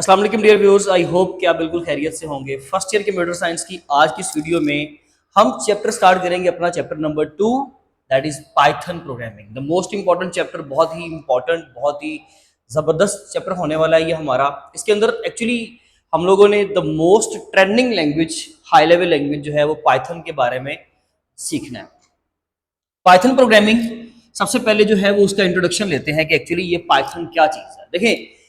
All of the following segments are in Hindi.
अस्सलाम वालेकुम डियर व्यूअर्स, आई होप कि आप बिल्कुल खैरियत से होंगे। फर्स्ट ईयर कंप्यूटर साइंस की आज की इस वीडियो में हम चैप्टर स्टार्ट करेंगे अपना chapter number 2, that is Python programming, the most important chapter. बहुत ही इंपॉर्टेंट, बहुत ही ज़बरदस्त चैप्टर होने वाला है ये हमारा। इसके अंदर एक्चुअली हम लोगों ने the most trending language, high level language जो है वो पाइथन के बारे में सीखना है। पाइथन प्रोग्रामिंग सबसे पहले जो है वो उसका इंट्रोडक्शन लेते हैं कि एक्चुअली ये पाइथन क्या चीज़ है। देखें,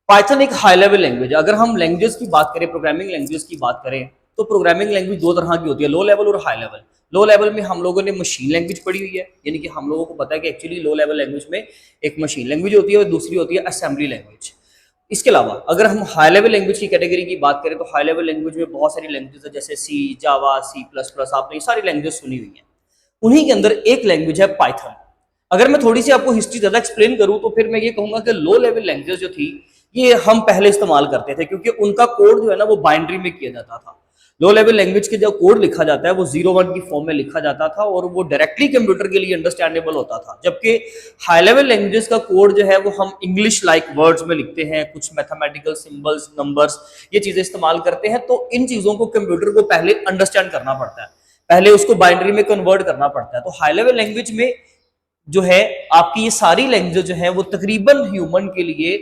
पाइथन एक हाई लेवल लैंग्वेज है। अगर हम लैंग्वेज की बात करें, प्रोग्रामिंग लैंग्वेज की बात करें, तो प्रोग्रामिंग लैंग्वेज दो तरह की होती है, लो लेवल और हाई लेवल। लो लेवल में हम लोगों ने मशीन लैंग्वेज पढ़ी हुई है, यानी कि हम लोगों को पता है कि एक्चुअली लो लेवल लैंग्वेज में एक मशीन लैंग्वेज होती है और दूसरी होती है असेंबली लैंग्वेज। इसके अलावा अगर हम हाई लेवल लैंग्वेज की कैटेगरी की बात करें तो हाई लेवल लैंग्वेज में बहुत सारी लैंग्वेज है, जैसे सी, जावा, सी प्लस प्लस, आपने ये सारी लैंग्वेज सुनी हुई है। उन्हीं के अंदर एक लैंग्वेज है पाइथन। अगर मैं थोड़ी सी आपको हिस्ट्री ज्यादा एक्सप्लेन करूं तो फिर मैं ये कहूंगा कि लो लेवल लैंग्वेज जो थी ये हम पहले इस्तेमाल करते थे, क्योंकि उनका कोड जो है ना वो बाइनरी में किया जाता था। लो लेवल लैंग्वेज के जो कोड लिखा जाता है वो 0-1 की फॉर्म में लिखा जाता था और वो डायरेक्टली कंप्यूटर के लिए अंडरस्टैंडेबल होता था। जबकि हाई लेवल लैंग्वेजेस का कोड जो है वो हम इंग्लिश लाइक वर्ड्स में लिखते हैं, कुछ मैथमेटिकल सिंबल्स, नंबर्स, ये चीजें इस्तेमाल करते हैं। तो इन चीजों को कंप्यूटर को पहले अंडरस्टैंड करना पड़ता है, पहले उसको बाइनरी में कन्वर्ट करना पड़ता है। तो हाई लेवल लैंग्वेज में जो है आपकी ये सारी लैंग्वेज जो है वो तकरीबन ह्यूमन के लिए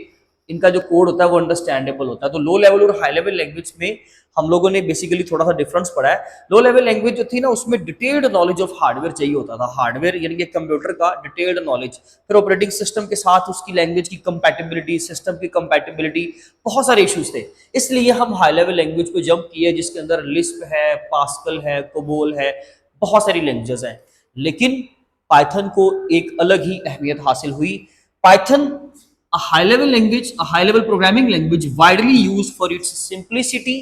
इनका जो कोड होता है वो अंडरस्टैंडेबल होता है। तो लो लेवल और हाई लेवल लैंग्वेज में हम लोगों ने बेसिकली थोड़ा सा डिफरेंस पढ़ा है। लो लेवल लैंग्वेज जो थी ना उसमें डिटेल्ड नॉलेज ऑफ हार्डवेयर चाहिए होता था, हार्डवेयर यानी कि कंप्यूटर का डिटेल्ड नॉलेज, फिर ऑपरेटिंग सिस्टम के साथ उसकी लैंग्वेज की कंपैटिबिलिटी, सिस्टम की कंपैटिबिलिटी, बहुत सारे इश्यूज थे। इसलिए हम हाई लेवल लैंग्वेज पे जंप किए जिसके अंदर लिस्प है, पास्कल है, कोबोल है, बहुत सारी लैंग्वेजेस हैं। लेकिन पाइथन को एक अलग ही अहमियत हासिल हुई। Python a high level language, a high level programming language widely used for its simplicity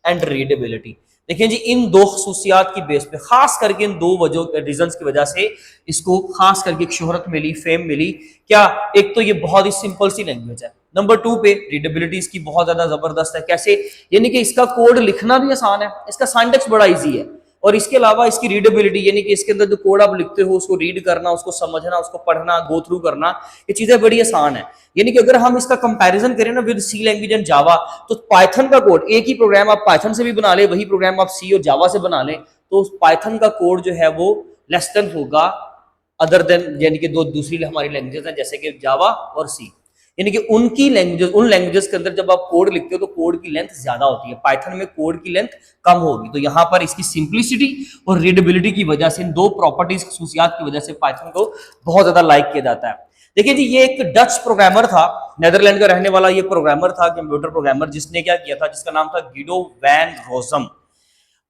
and readability। देखिए जी, इन दो खसूसियात की बेस पे, खास करके इन दो वजह रीजंस की वजह से इसको खास करके एक शोहरत मिली, फेम मिली। क्या? एक तो ये बहुत ही सिंपल सी लैंग्वेज है, नंबर 2 पे रीडेबिलिटी इसकी बहुत ज्यादा जबरदस्त है। कैसे? यानी कि इसका कोड लिखना भी आसान है, इसका सिंटैक्स बड़ा इजी है, और इसके अलावा इसकी रीडेबिलिटी यानी कि इसके अंदर जो कोड आप लिखते हो उसको रीड करना, उसको समझना, उसको पढ़ना, गो थ्रू करना, ये चीजें बड़ी आसान है। यानी कि अगर हम इसका कंपैरिजन करें ना विद सी लैंग्वेज एंड जावा, तो पाइथन का कोड, एक ही प्रोग्राम आप पाइथन से भी बना ले, वही प्रोग्राम आप सी और जावा से बना ले, तो पाइथन का कोड जो है वो लेस देन होगा अदर देन, यानी कि दो दूसरी हमारी लैंग्वेजेस हैं जैसे कि जावा और सी। यानी कि उनकी लैंग्वेजेस, उन लैंग्वेजेस के अंदर जब आप कोड लिखते हो तो कोड की लेंथ ज्यादा होती है, पाइथन में कोड की लेंथ कम होगी। तो यहाँ पर इसकी सिंप्लिसिटी और रीडेबिलिटी की वजह से, इन दो प्रॉपर्टीज, खसूसियात की वजह से पाइथन को बहुत ज्यादा लाइक किया जाता है। देखिए जी, ये एक डच प्रोग्रामर था, नेदरलैंड का रहने वाला ये प्रोग्रामर था, कंप्यूटर प्रोग्रामर, जिसने क्या किया था, जिसका नाम था गिडो वैन रोजम।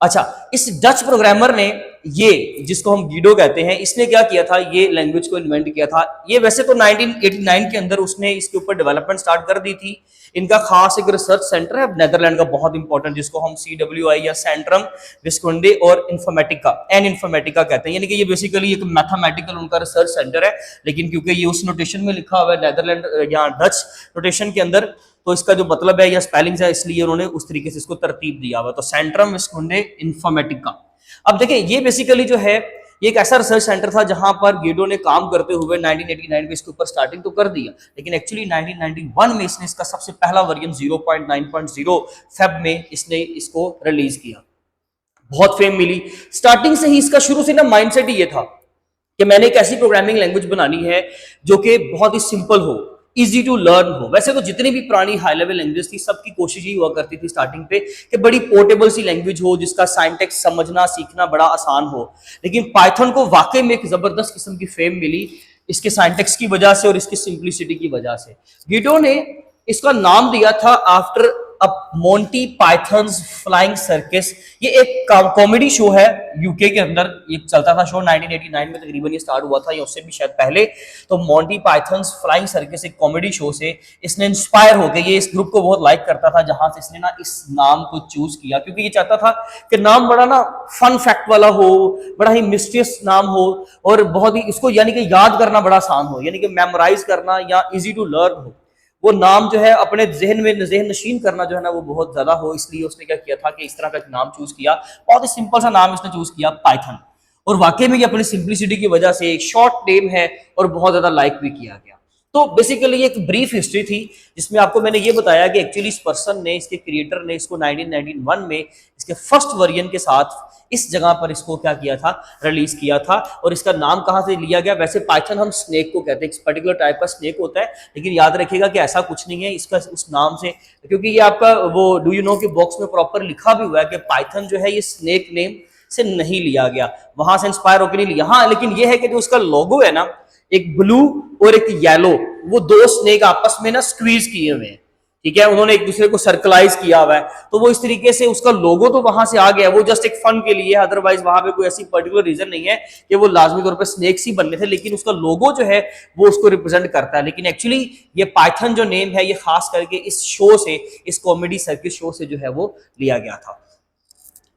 अच्छा, इस डच प्रोग्रामर ने, ये जिसको हम गीडो कहते हैं, इसने क्या किया था, ये लैंग्वेज को इन्वेंट किया था। ये वैसे तो 1989 के अंदर उसने इसके ऊपर डेवलपमेंट स्टार्ट कर दी थी। इनका खास एक रिसर्च सेंटर है नेदरलैंड का, बहुत इंपॉर्टेंट, जिसको हम CWI या सेंट्रम विस्कोंडे और इन्फॉर्मेटिका, एन इन्फॉर्मेटिका कहते हैं। यानी कि ये बेसिकली एक मैथमेटिकल उनका रिसर्च सेंटर है, लेकिन क्योंकि ये उस नोटेशन में लिखा हुआ है नेदरलैंड या डच नोटेशन के अंदर, तो इसका जो मतलब है या स्पेलिंग्स है, इसलिए उन्होंने उस तरीके से इसको तरतीब दिया हुआ। तो सेंट्रम विस्कोंडे इन्फॉर्मेटिका। अब देखिए, ये बेसिकली जो है ये एक ऐसा रिसर्च सेंटर था जहां पर गेडो ने काम करते हुए 1989 में इसके ऊपर स्टार्टिंग तो कर दिया, लेकिन एक्चुअली 1991 में इसने इसका सबसे पहला वर्जन 0.9.0 फेब में इसने इसको रिलीज किया। बहुत फेम मिली। स्टार्टिंग से ही इसका शुरू से ना माइंडसेट ही ये था कि मैंने एक ऐसी प्रोग्रामिंग लैंग्वेज बनानी है जो कि बहुत ही सिंपल हो, इजी टू लर्न हो। वैसे तो जितनी भी पुरानी हाई लेवल लैंग्वेज थी सबकी कोशिश ही हुआ करती थी स्टार्टिंग पे कि बड़ी पोर्टेबल सी लैंग्वेज हो जिसका सिंटैक्स समझना सीखना बड़ा आसान हो, लेकिन पाइथन को वाकई में एक जबरदस्त किस्म की फेम मिली इसके सिंटैक्स की वजह से और इसकी सिंप्लिसिटी की वजह से। गिडो ने इसका नाम दिया था after Monty pythons flying circus. ये एक कॉमेडी शो है यूके के अंदर, ये चलता था शो 1989 में तकरीबन ये स्टार्ट हुआ था, या उससे भी शायद पहले। तो मोंटी पाइथन्स फ्लाइंग सर्कस एक कॉमेडी शो से इसने इंस्पायर हो गया, ये इस ग्रुप को बहुत लाइक करता था, जहां से इसने ना इस नाम को चूज किया, क्योंकि ये चाहता था कि नाम बड़ा ना फन फैक्ट वाला हो, बड़ा ही मिस्टीरियस नाम हो, और बहुत ही इसको यानी कि याद करना बड़ा आसान हो, यानी कि मेमोराइज करना या इजी टू लर्न हो। वो नाम जो है अपने जहन में जहन नशीन करना जो है ना वो बहुत ज्यादा हो, इसलिए उसने क्या किया था कि इस तरह का नाम चूज किया। बहुत ही सिंपल सा नाम इसने चूज किया, पाइथन। और वाकई में ये अपनी सिंप्लिसिटी की वजह से एक शॉर्ट नेम है और बहुत ज्यादा लाइक भी किया गया। तो बेसिकली एक ब्रीफ हिस्ट्री थी जिसमें आपको मैंने ये बताया कि एक्चुअली इस पर्सन ने, इसके क्रिएटर ने इसको 1991 में इसके फर्स्ट वर्जन के साथ इस जगह पर इसको क्या किया था, रिलीज किया था। और इसका नाम कहाँ से लिया गया, वैसे पाइथन हम स्नेक को कहते हैं, एक पर्टिकुलर टाइप का स्नेक होता है, लेकिन याद रखिएगा कि ऐसा कुछ नहीं है इसका उस नाम से, क्योंकि ये आपका वो डू यू नो के बॉक्स में प्रॉपर लिखा भी हुआ है कि पाइथन जो है ये स्नेक नेम से नहीं लिया गया, वहां से इंस्पायर होकर नहीं लिया। हाँ, लेकिन ये है कि जो उसका लोगो है ना, एक ब्लू और एक येलो, वो दो स्नेक आपस में ना स्क्वीज किए हुए हैं, ठीक है, उन्होंने एक दूसरे को सर्कलाइज किया हुआ है, तो वो इस तरीके से उसका लोगो तो वहां से आ गया, वो जस्ट एक फन के लिए, अदरवाइज वहां पे कोई ऐसी पर्टिकुलर रीजन नहीं है कि वो लाजमी तौर पे स्नेक्स ही बनने थे, लेकिन उसका लोगो जो है वो उसको रिप्रेजेंट करता है। लेकिन एक्चुअली ये पाइथन जो नेम है ये खास करके इस शो से, इस कॉमेडी सर्किस शो से जो है वो लिया गया था।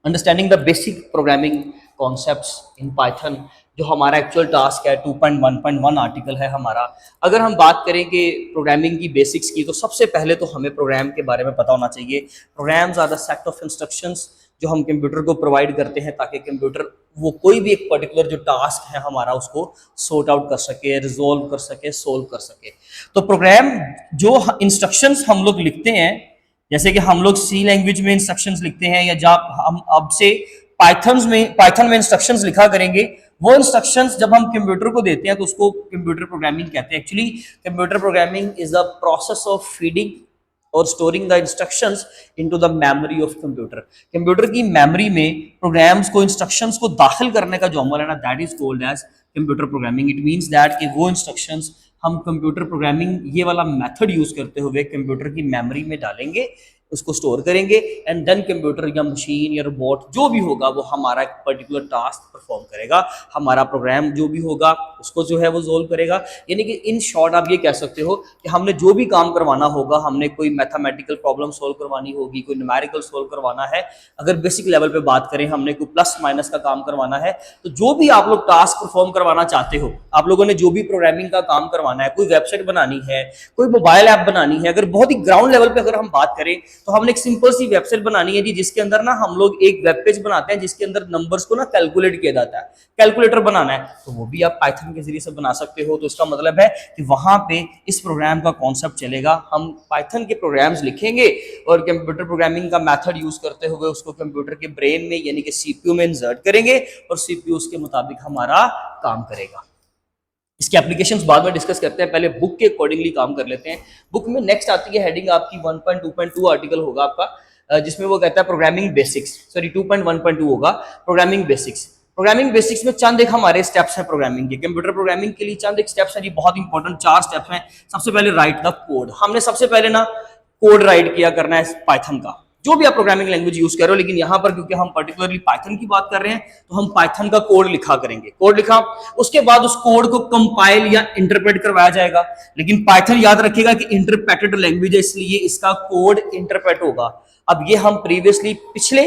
Understanding the basic programming concepts in Python, जो हमारा एक्चुअल टास्क है 2.1.1 आर्टिकल है हमारा। अगर हम बात करें कि प्रोग्रामिंग की बेसिक्स की, तो सबसे पहले तो हमें प्रोग्राम के बारे में पता होना चाहिए। Programs are the set of instructions जो हम कंप्यूटर को प्रोवाइड करते हैं ताकि कंप्यूटर वो कोई भी एक पर्टिकुलर जो टास्क है हमारा उसको सॉर्ट आउट कर सके, रिजोल्व कर सके, सोल्व कर सके। तो प्रोग्राम जो इंस्ट्रक्शंस हम लोग लिखते हैं, जैसे कि हम लोग सी लैंग्वेज में इंस्ट्रक्शंस लिखते हैं, या जब हम अब से पाइथन में इंस्ट्रक्शंस लिखा करेंगे, वो इंस्ट्रक्शंस जब हम कंप्यूटर को देते हैं तो उसको कंप्यूटर प्रोग्रामिंग कहते हैं। Actually computer programming is the process of feeding और storing the instructions into the memory of computer. Computer की मेमोरी में प्रोग्राम्स को, इंस्ट्रक्शंस को दाखिल करने का जो अमल है ना, that is called as computer programming. It means that कि वो इंस्ट्रक्शंस हम कंप्यूटर प्रोग्रामिंग ये वाला मेथड यूज करते हुए कंप्यूटर की मेमोरी में डालेंगे, उसको स्टोर करेंगे, एंड देन कंप्यूटर या मशीन या रोबोट जो भी होगा वो हमारा एक पर्टिकुलर टास्क परफॉर्म करेगा, हमारा प्रोग्राम जो भी होगा उसको जो है वो सोल्व करेगा। यानी कि इन शॉर्ट आप ये कह सकते हो कि हमने जो भी काम करवाना होगा, हमने कोई मैथमेटिकल प्रॉब्लम सोल्व करवानी होगी, कोई न्यूमेरिकल सोल्व करवाना है, अगर बेसिक लेवल पे बात करें, हमने कोई प्लस माइनस का काम करवाना है, तो जो भी आप लोग टास्क परफॉर्म करवाना चाहते हो, आप लोगों ने जो भी प्रोग्रामिंग का काम करवाना है, कोई वेबसाइट बनानी है, कोई मोबाइल ऐप बनानी है, अगर बहुत ही ग्राउंड लेवल पे अगर हम बात करें तो हमने एक सिंपल सी वेबसाइट बनानी है जी, जिसके अंदर ना हम लोग एक वेब पेज बनाते हैं जिसके अंदर नंबर्स को ना कैलकुलेट किया जाता है, कैलकुलेटर बनाना है, तो वो भी आप पाइथन के जरिए से बना सकते हो। तो इसका मतलब है कि वहां पे इस प्रोग्राम का कॉन्सेप्ट चलेगा, हम पाइथन के प्रोग्राम्स लिखेंगे और कंप्यूटर प्रोग्रामिंग का मेथड यूज करते हुए उसको कंप्यूटर के ब्रेन में यानी कि सीपीयू में इंसर्ट करेंगे और सीपीयू उसके मुताबिक हमारा काम करेगा। इसके एप्लीकेशंस बाद में डिस्कस करते हैं, पहले बुक के अकॉर्डिंगली काम कर लेते हैं। बुक में नेक्स्ट आती है हेडिंग आपकी 1.2.2 आर्टिकल होगा आपका, जिसमें वो कहता है प्रोग्रामिंग बेसिक्स, सॉरी 2.1.2 होगा प्रोग्रामिंग बेसिक्स। प्रोग्रामिंग बेसिक्स में चंद एक हमारे स्टेप्स हैं प्रोग्रामिंग के, कंप्यूटर प्रोग्रामिंग के लिए चंद एक स्टेप्स हैं जी, बहुत इंपॉर्टेंट 4 स्टेप्स हैं। सबसे पहले राइट द कोड, हमने सबसे पहले ना कोड राइट किया करना है पाइथन का, जो भी आप प्रोग्रामिंग लैंग्वेज यूज कर रहे हो, लेकिन यहाँ पर क्योंकि हम पर्टिकुलरली पाइथन की बात कर रहे हैं तो हम पाइथन का कोड लिखा करेंगे। कोड लिखा, उसके बाद उस कोड को कंपाइल या इंटरप्रेट करवाया जाएगा, लेकिन पाइथन याद रखिएगा कि इंटरप्रेटेड लैंग्वेज है, इसलिए इसका कोड इंटरप्रेट होगा। अब ये हम प्रीवियसली पिछले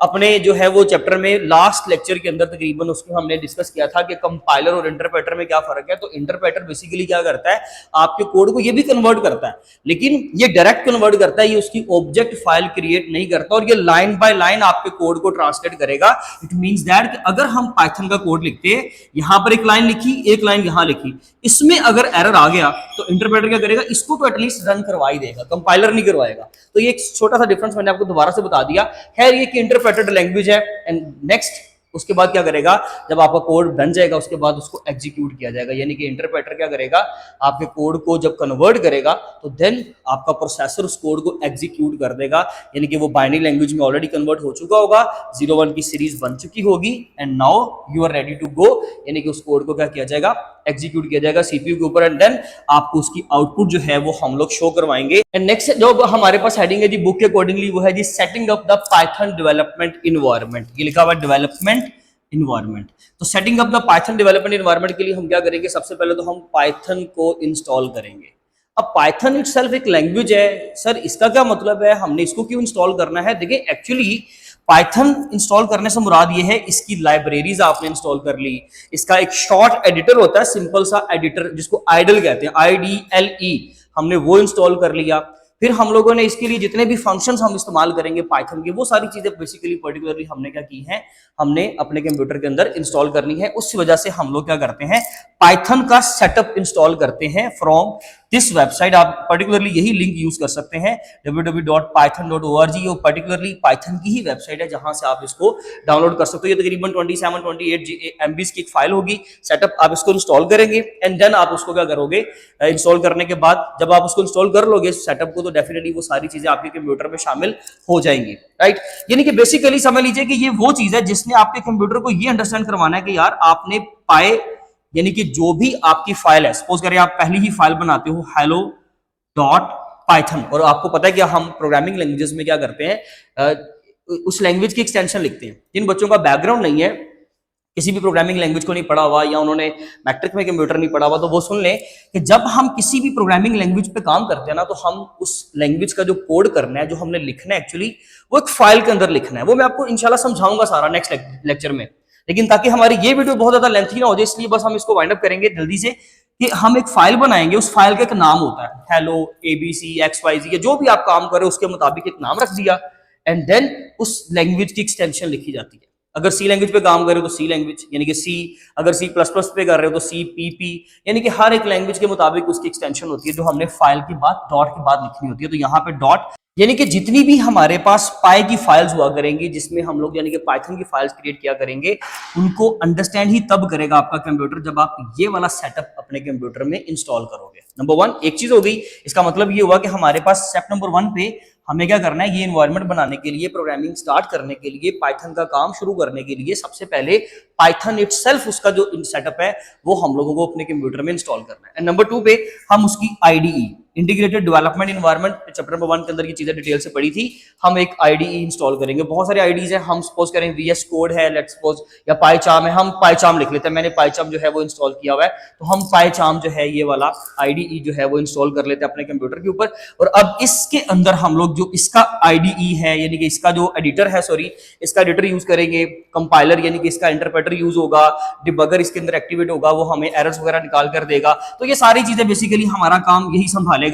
अपने जो है वो चैप्टर में लास्ट लेक्चर के अंदर तकरीबन उसको हमने डिस्कस किया था कि कंपाइलर और इंटरप्रेटर में क्या फर्क है। तो इंटरप्रेटर बेसिकली क्या करता है, आपके कोड को ये भी कन्वर्ट करता है, लेकिन ये डायरेक्ट कन्वर्ट करता है, ये उसकी ऑब्जेक्ट फाइल क्रिएट नहीं करता और ये लाइन बाय लाइन आपके कोड को ट्रांसलेट करेगा। इट मींस दैट कि अगर हम पाइथन का कोड लिखते हैं, यहां पर एक लाइन लिखी, एक लाइन यहां लिखी, इसमें अगर एरर आ गया तो इंटरप्रेटर क्या करेगा, इसको तो एटलीस्ट रन करवा ही देगा, कंपाइलर नहीं करवाएगा। तो ये एक छोटा सा डिफरेंस मैंने आपको दोबारा से बता दिया। खैर ये कि इंटरप्रेटेड लैंग्वेज है। एंड नेक्स्ट उसके बाद क्या करेगा, जब आपका कोड बन जाएगा उसके बाद उसको एग्जीक्यूट किया जाएगा, यानी कि इंटरप्रेटर क्या करेगा, आपके कोड को जब कन्वर्ट करेगा तो देन आपका प्रोसेसर उस कोड को एग्जीक्यूट कर देगा, यानी कि वो बाइनरी लैंग्वेज में ऑलरेडी कन्वर्ट हो चुका होगा, 01 की सीरीज बन चुकी होगी, and now you are ready to go, यानी कि उस कोड को क्या किया जाएगा, एग्जीक्यूट किया जाएगा सीपीयू के ऊपर, एंड देन आपको उसकी आउटपुट जो है वो हम लोग शो करवाएंगे। एंड नेक्स्ट जो हमारे पास हेडिंग है जी बुक के अकॉर्डिंगली, वो है जी setting up the Python development environment. ये लिखा हुआ डेवलपमेंट इन्वायरमेंट। तो setting up the Python development environment के लिए हम क्या करेंगे, सबसे पहले तो हम पाइथन को इंस्टॉल करेंगे। अब पाइथन इटसेल्फ एक लैंग्वेज है, सर इसका क्या मतलब है, हमने इसको क्यों इंस्टॉल करना है। देखिए एक्चुअली पाइथन इंस्टॉल करने से मुराद ये है, इसकी लाइब्रेरीज आपने इंस्टॉल कर ली, इसका एक शॉर्ट एडिटर होता है, सिंपल सा एडिटर जिसको आइडल कहते हैं, IDLE, हमने वो इंस्टॉल कर लिया। फिर हम लोगों ने इसके लिए जितने भी फंक्शंस हम इस्तेमाल करेंगे पाइथन के, वो सारी चीजें बेसिकली पर्टिकुलरली हमने क्या की है, हमने अपने कंप्यूटर के अंदर इंस्टॉल करनी है। उस वजह से हम लोग क्या करते हैं, पाइथन का सेटअप इंस्टॉल करते हैं फ्रॉम दिस वेबसाइट। आप पर्टिकुलरली यही लिंक यूज कर सकते हैं www.python.org। ये पर्टिकुलरली पाइथन की ही वेबसाइट है जहां से आप इसको डाउनलोड कर सकते हो। ये तकरीबन 27-28 MB की एक फाइल होगी। सेटअप आप इसको इंस्टॉल करेंगे एंड देन आप उसको क्या करोगे, इंस्टॉल करने के बाद जब आप उसको इंस्टॉल कर लोगे सेटअप को, तो डेफिनेटली वो सारी चीजें आपके कंप्यूटर में शामिल हो जाएंगी, राइट। यानी कि बेसिकली समझ लीजिए कि ये वो चीज है जिसने आपके कंप्यूटर को ये अंडरस्टैंड करवाना है कि यार आपने पाए, यानी कि जो भी आपकी फाइल है, सपोज करें आप पहली ही फाइल बनाते हो hello.python, और आपको पता है कि हम प्रोग्रामिंग लैंग्वेजेस में क्या करते हैं, उस लैंग्वेज की एक्सटेंशन लिखते हैं। जिन बच्चों का बैकग्राउंड नहीं है, किसी भी प्रोग्रामिंग लैंग्वेज को नहीं पढ़ा हुआ या उन्होंने मैट्रिक में कंप्यूटर नहीं पढ़ा हुआ, तो वो सुन लें कि जब हम किसी भी प्रोग्रामिंग लैंग्वेज पे काम करते हैं ना, तो हम उस लैंग्वेज का जो कोड करना है, जो हमने लिखना है एक्चुअली, वो एक फाइल के अंदर लिखना है। वो मैं आपको इंशाल्लाह समझाऊंगा सारा नेक्स्ट लेक्चर में, लेकिन ताकि हमारी ये वीडियो बहुत ज्यादा लेंथी ना हो जाए, इसलिए बस हम इसको वाइंड अप करेंगे जल्दी से कि हम एक फाइल बनाएंगे। उस फाइल का एक नाम होता है, हेलो ABC XYZ, या जो भी आप काम कर रहे हो उसके मुताबिक एक नाम रख दिया, एंड देन उस लैंग्वेज की एक्सटेंशन लिखी जाती है। अगर सी लैंग्वेज पे काम कर रहे हो तो सी लैंग्वेज यानी कि सी, अगर C++ पे कर रहे हो तो CPP, यानी कि हर एक लैंग्वेज के मुताबिक उसकी एक्सटेंशन होती है, जो हमने फाइल के बाद डॉट के बाद लिखनी होती है। तो यहाँ पे डॉट, यानी कि जितनी भी हमारे पास पाई की फाइल्स हुआ करेंगी, जिसमें हम लोग यानी कि पाइथन की फाइल्स क्रिएट किया करेंगे, उनको अंडरस्टैंड ही तब करेगा आपका कंप्यूटर जब आप ये वाला सेटअप अपने कंप्यूटर में इंस्टॉल करोगे। नंबर 1 एक चीज हो गई। इसका मतलब ये हुआ कि हमारे पास स्टेप नंबर 1 पे हमें क्या करना है, ये एनवायरनमेंट बनाने के लिए, प्रोग्रामिंग स्टार्ट करने के लिए, पाइथन का काम शुरू करने के लिए सबसे पहले पाइथन इटसेल्फ, उसका जो सेटअप है वो हम लोगों को अपने कंप्यूटर में इंस्टॉल करना है। एंड नंबर 2 पे हम उसकी IDE, integrated development environment, chapter number 1 के अंदर ये चीजें डिटेल से पढ़ी थी, हम एक IDE इंस्टॉल करेंगे। बहुत सारे IDEs हैं, हम सपोज करें VS कोड है, लेट्स सपोज, या पाइचार्म है, हम पाइचार्म लिख लेते हैं। मैंने पाइचार्म जो है वो इंस्टॉल किया हुआ है, तो हम पाइचार्म जो है ये वाला IDE जो है वो इंस्टॉल कर लेते हैं अपने कंप्यूटर के ऊपर। और अब इसके अंदर हम लोग जो इसका IDE है, यानी कि इसका जो एडिटर है, सॉरी, इसका एडिटर यूज करेंगे, कंपाइलर यानी कि इसका इंटरप्रेटर यूज होगा, डिबगर इसके अंदर एक्टिवेट होगा, वो हमें एरर्स वगैरह निकाल कर देगा। तो ये सारी चीजें बेसिकली हमारा काम यही संभालेगा।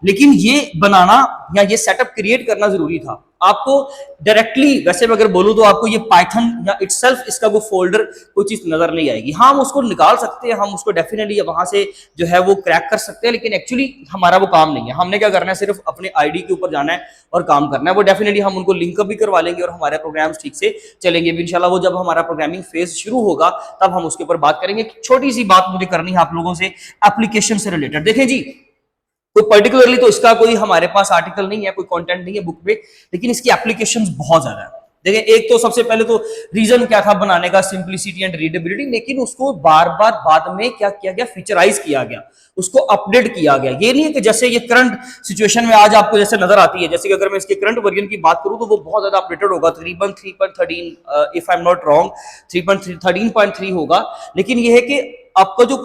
लेकिन ये बनाना या ये सेटअप क्रिएट करना जरूरी था आपको डायरेक्टली। वैसे अगर बोलूं तो आपको ये पाइथन या इटसेल्फ इसका वो फोल्डर कोई चीज नजर नहीं आएगी। हाँ, हम उसको निकाल सकते हैं, हम उसको डेफिनेटली वहां से जो है वो क्रैक कर सकते हैं, लेकिन एक्चुअली हमारा वो काम नहीं है। हमने क्या करना है, सिर्फ अपने आईडी के ऊपर जाना है और काम करना है। वो डेफिनेटली हम उनको लिंकअप भी करवा लेंगे और हमारे प्रोग्राम्स ठीक से चलेंगे भी इंशाल्लाह। वो जब हमारा प्रोग्रामिंग फेज शुरू होगा तब हम उसके ऊपर बात करेंगे। छोटी सी बात मुझे करनी है आप लोगों से एप्लीकेशन से रिलेटेड। देखें जी, कोई पर्टिकुलरली तो इसका कोई हमारे पास आर्टिकल नहीं है, कोई कंटेंट नहीं है बुक पे, लेकिन इसकी एप्लीकेशंस बहुत ज्यादा है। देखिए, एक तो सबसे पहले तो रीजन क्या था बनाने का, सिंपलिसिटी एंड रीडेबिलिटी, लेकिन उसको बार बार बाद में क्या किया गया, फीचराइज किया गया, उसको अपडेट किया गया। ये नहीं है कि जैसे ये करंट सिचुएशन में आज आपको जैसे नजर आती है, जैसे कि अगर मैं इसके करंट वर्जन की बात करूं तो वो बहुत ज्यादा अपडेटेड होगा, तकरीबन 3.13 if I am not wrong 13.3 होगा। लेकिन ये है कि आपका जो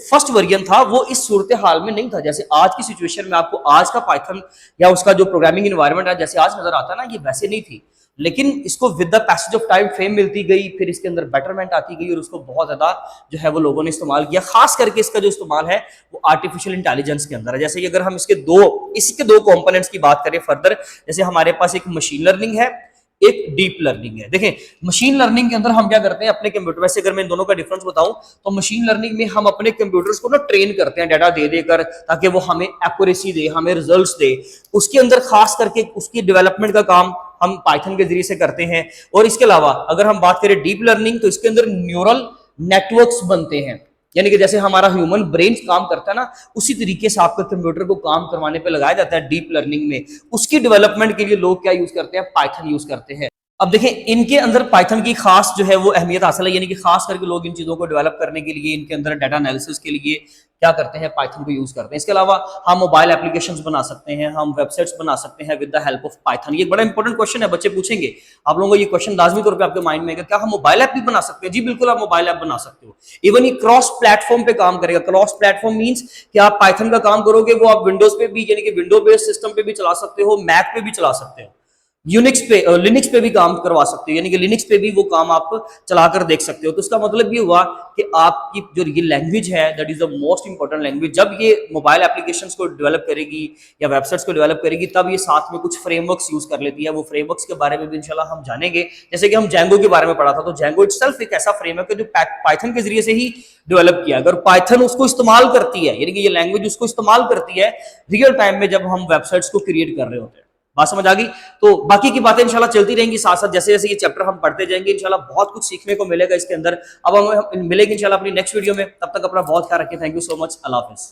फर्स्ट वर्जन था वो इस सूरत हाल में नहीं था। जैसे आज की सिचुएशन में आपको आज का पाइथन या उसका जो प्रोग्रामिंग एनवायरनमेंट है जैसे आज नजर आता है ना, ये वैसे नहीं थी। लेकिन इसको with the passage of time fame मिलती गई, फिर इसके अंदर बेटरमेंट आती गई और उसको बहुत ज्यादा जो है वो लोगों ने इस्तेमाल किया। खास करके इसका जो इस्तेमाल है वो आर्टिफिशियल इंटेलिजेंस के अंदर है। जैसे कि अगर हम इसके दो कंपोनेंट्स की बात करें फर्दर, जैसे हमारे पास एक मशीन लर्निंग है, एक डीप लर्निंग है। देखें, मशीन लर्निंग के अंदर हम क्या करते हैं अपने कंप्यूटर, वैसे अगर मैं इन दोनों का डिफरेंस बताऊं तो मशीन लर्निंग में हम अपने कंप्यूटर्स को ना ट्रेन करते हैं डाटा दे देकर, ताकि वो हमें एक्यूरेसी दे, हमें रिजल्ट्स दे। उसके अंदर खास करके उसकी डेवलपमेंट का काम हम पाइथन के जरिए से करते हैं। और इसके अलावा अगर हम बात करें डीप लर्निंग, तो इसके अंदर न्यूरल नेटवर्क्स बनते हैं, यानी कि जैसे हमारा ह्यूमन ब्रेन काम करता है ना, उसी तरीके से आपका कंप्यूटर को काम करवाने पे लगाया जाता है डीप लर्निंग में। उसकी डेवलपमेंट के लिए लोग क्या यूज करते हैं, पाइथन यूज करते हैं। अब देखें, इनके अंदर पाइथन की खास जो है वो अहमियत हासिल है, यानी कि खास करके लोग इन चीजों को डेवलप करने के लिए, इनके अंदर डाटा एनालिसिस के लिए क्या करते हैं, पाइथन को यूज करते हैं। इसके अलावा हम मोबाइल एप्लीकेशंस बना सकते हैं, हम वेबसाइट्स बना सकते हैं with the help of Python. ये बड़ा इंपॉर्टेंट क्वेश्चन है, बच्चे पूछेंगे आप लोगों को ये क्वेश्चन लाजमी तौर पे आपके माइंड में है, क्या हम मोबाइल ऐप भी बना सकते हैं? जी बिल्कुल, आप मोबाइल ऐप बना सकते हो। इवन ये क्रॉस प्लेटफॉर्म पे काम करेगा। क्रॉस प्लेटफॉर्म मींस कि आप पाइथन का काम करोगे वो आप विंडोज पे भी, यानी कि विंडो बेस्ड सिस्टम पे भी चला सकते हो, मैक पे भी चला सकते हो। यूनिक्स पे लिनक्स पे भी काम करवा सकते हो, यानी कि लिनक्स पे भी वो काम आप चलाकर देख सकते हो। तो इसका मतलब ये हुआ कि आपकी जो ये लैंग्वेज है that is the most important language. जब ये मोबाइल एप्लीकेशंस को डेवलप करेगी या वेबसाइट्स को डेवलप करेगी तब ये साथ में कुछ फ्रेमवर्क्स यूज कर लेती है। वो फ्रेमवर्क्स के बारे में भी इंशाल्लाह हम जानेंगे। जैसे कि हम जैंगो के बारे में पढ़ा था, तो जैंगो इटसेल्फ एक ऐसा फ्रेमवर्क है जो पाइथन के जरिए से ही डेवलप किया। अगर पाइथन उसको इस्तेमाल करती है, यानी कि ये लैंग्वेज उसको इस्तेमाल करती है रियल टाइम में जब हम वेबसाइट्स को क्रिएट कर रहे होते हैं। बात समझ आ गई? तो बाकी की बातें इंशाल्लाह चलती रहेंगी साथ साथ, जैसे जैसे ये चैप्टर हम पढ़ते जाएंगे इंशाल्लाह बहुत कुछ सीखने को मिलेगा इसके अंदर। अब हम मिलेंगे इंशाल्लाह अपनी नेक्स्ट वीडियो में, तब तक अपना बहुत ख्याल रखें। Thank you so much. Allah Hafiz.